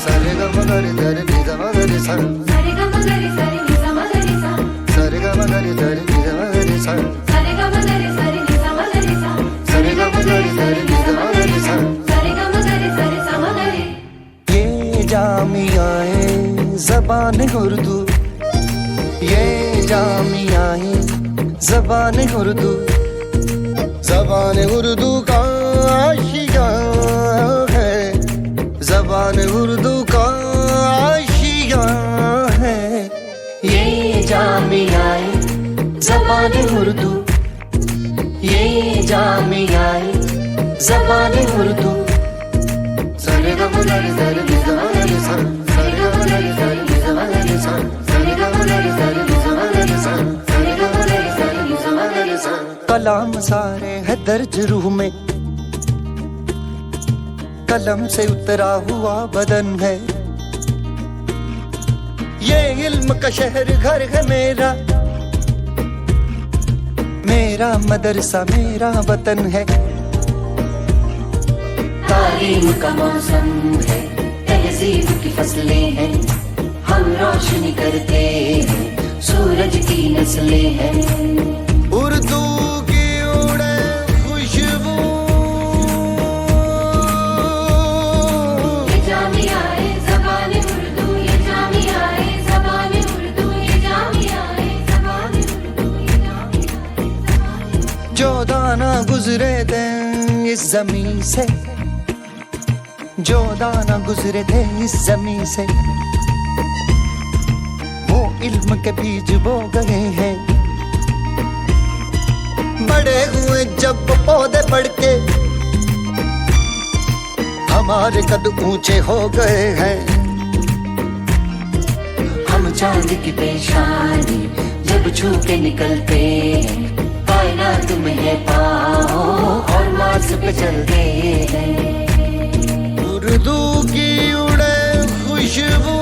सारे ग म ग रे ध रे नि ध म ग रे सा, सारे ग म ग रे सा रे नि सा म ग रे सा, सारे ग म ग रे ध रे नि ध म ग रे सा, सारे ग म ग रे सा रे नि सा म ग रे सा, सारे ग म ग रे ध रे नि ध म ग रे सा। सारे ग म ग रे सा रे सा म ग रे। ये जामियाए ज़बान उर्दू, ये जामियाए ज़बान उर्दू, ज़बान उर्दू का आशिया है, ज़बान उर्दू का आशिया है। ये जामियाए ज़बान उर्दू, ये जामियाए ज़बान उर्दू। सारे ग म ग रे ध रे नि ध म ग रे सा, सारे ग म ग रे ध रे नि ध म ग रे सा, सारे ग म ग रे ध रे नि ध म ग रे सा, सारे ग म ग रे ध रे नि ध म ग रे सा। कलाम सारे है दर्ज रूह में, कलम से उतरा हुआ बदन है। ये इल्म का शहर घर है मेरा, मेरा मदरसा मेरा वतन है। तालीम का मौसम है, तहजीब की फसलें हैं, हम रोशनी करते हैं, सूरज की नस्लें हैं। उर्दू की उड़े खुशबू, ये जामियाए ज़बान उर्दू, ये जामियाए ज़बान उर्दू, ये जामियाए ज़बान उर्दू, ये जामियाए ज़बान उर्दू। जो दाना गुजरे थे इस जमीन से, जो दाना गुजरे थे इस जमीन से, वो इल्म के बीज बो गए हैं। बड़े हुए जब पौधे बढ़ के, हमारे कद ऊंचे हो गए हैं। हम चांद की पेशानी जब छू के निकलते हैं, कायनात में है पाँव और मार्स पे चलते हैं। उर्दू की उड़े खुशबू,